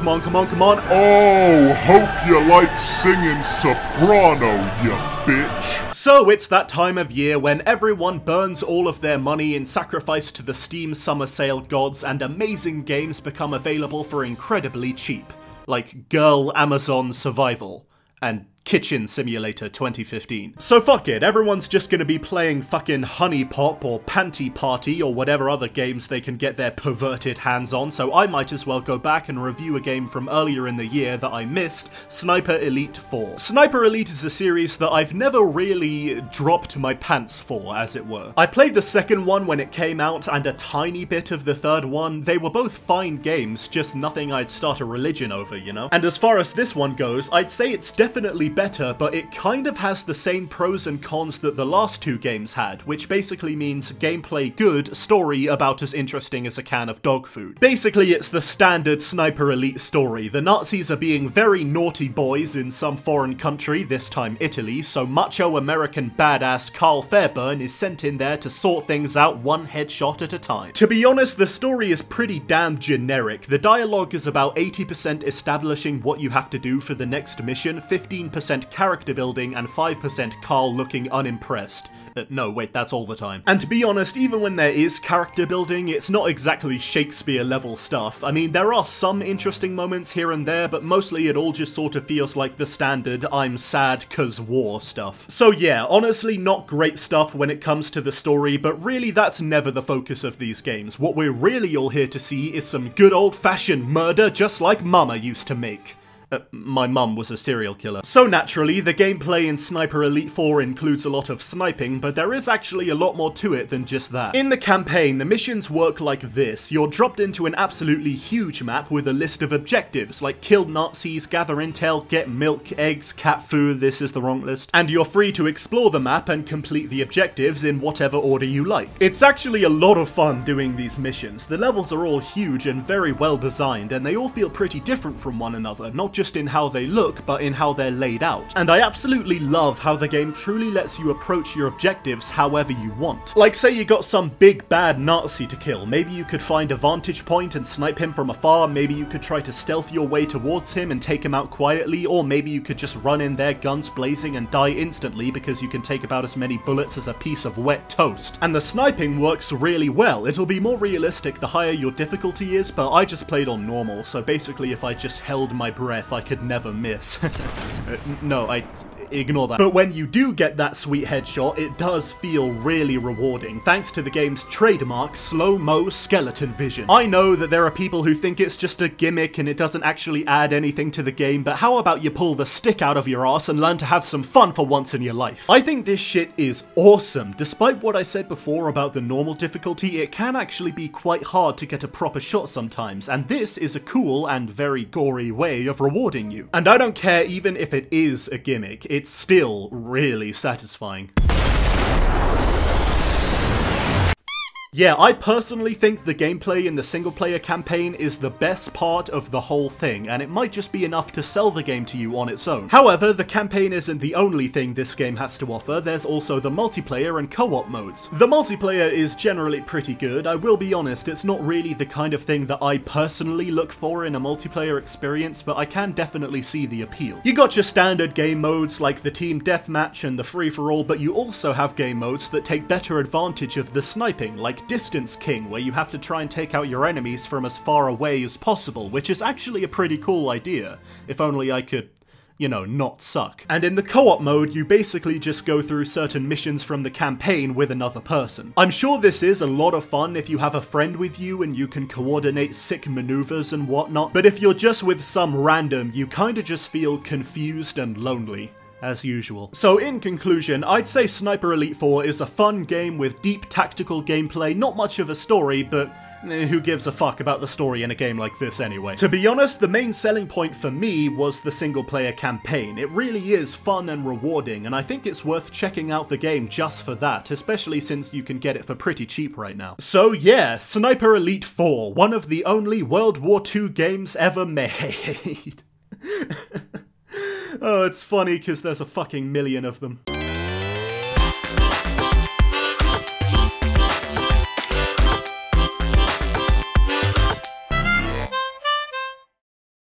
come on, come on, come on. Oh, hope you like singing soprano, you bitch. So it's that time of year when everyone burns all of their money in sacrifice to the Steam summer sale gods and amazing games become available for incredibly cheap. Like Girl Amazon Survival and Kitchen Simulator 2015. So fuck it, everyone's just gonna be playing fucking Honey Pop or Panty Party or whatever other games they can get their perverted hands on, so I might as well go back and review a game from earlier in the year that I missed, Sniper Elite 4. Sniper Elite is a series that I've never really dropped my pants for, as it were. I played the second one when it came out and a tiny bit of the third one. They were both fine games, just nothing I'd start a religion over, you know? And as far as this one goes, I'd say it's definitely better, but it kind of has the same pros and cons that the last two games had, which basically means gameplay good, story about as interesting as a can of dog food. Basically, it's the standard Sniper Elite story. The Nazis are being very naughty boys in some foreign country, this time Italy, so macho American badass Carl Fairburn is sent in there to sort things out one headshot at a time. To be honest, the story is pretty damn generic. The dialogue is about 80% establishing what you have to do for the next mission, 15% character building, and 5% Carl looking unimpressed. No, wait, that's all the time. And to be honest, even when there is character building, it's not exactly Shakespeare level stuff. I mean, there are some interesting moments here and there, but mostly it all just sort of feels like the standard I'm sad 'cause war stuff. So yeah, honestly not great stuff when it comes to the story, but really that's never the focus of these games. What we're really all here to see is some good old-fashioned murder just like Mama used to make. My mum was a serial killer. So naturally, the gameplay in Sniper Elite 4 includes a lot of sniping, but there is actually a lot more to it than just that. In the campaign, the missions work like this. You're dropped into an absolutely huge map with a list of objectives, like kill Nazis, gather intel, get milk, eggs, cat food, this is the wrong list, and you're free to explore the map and complete the objectives in whatever order you like. It's actually a lot of fun doing these missions. The levels are all huge and very well designed, and they all feel pretty different from one another, not just in how they look, but in how they're laid out. And I absolutely love how the game truly lets you approach your objectives however you want. Like, say you got some big bad Nazi to kill, maybe you could find a vantage point and snipe him from afar, maybe you could try to stealth your way towards him and take him out quietly, or maybe you could just run in there guns blazing and die instantly because you can take about as many bullets as a piece of wet toast. And the sniping works really well. It'll be more realistic the higher your difficulty is, but I just played on normal, so basically if I just held my breath I could never miss. No, I ignore that. But when you do get that sweet headshot, it does feel really rewarding, thanks to the game's trademark slow-mo skeleton vision. I know that there are people who think it's just a gimmick and it doesn't actually add anything to the game, but how about you pull the stick out of your ass and learn to have some fun for once in your life? I think this shit is awesome. Despite what I said before about the normal difficulty, it can actually be quite hard to get a proper shot sometimes, and this is a cool and very gory way of rewarding you. And I don't care even if it is a gimmick, it's still really satisfying. Yeah, I personally think the gameplay in the single-player campaign is the best part of the whole thing, and it might just be enough to sell the game to you on its own. However, the campaign isn't the only thing this game has to offer. There's also the multiplayer and co-op modes. The multiplayer is generally pretty good. I will be honest, it's not really the kind of thing that I personally look for in a multiplayer experience, but I can definitely see the appeal. You got your standard game modes like the team deathmatch and the free-for-all, but you also have game modes that take better advantage of the sniping, like Distance King, where you have to try and take out your enemies from as far away as possible, which is actually a pretty cool idea. If only I could, you know, not suck. And in the co-op mode, you basically just go through certain missions from the campaign with another person. I'm sure this is a lot of fun if you have a friend with you and you can coordinate sick maneuvers and whatnot, but if you're just with some random, you kinda just feel confused and lonely. As usual. So in conclusion, I'd say Sniper Elite 4 is a fun game with deep tactical gameplay, not much of a story, but who gives a fuck about the story in a game like this anyway? To be honest, the main selling point for me was the single-player campaign. It really is fun and rewarding, and I think it's worth checking out the game just for that, especially since you can get it for pretty cheap right now. So yeah, Sniper Elite 4, one of the only World War II games ever made. Oh, it's funny because there's a fucking million of them.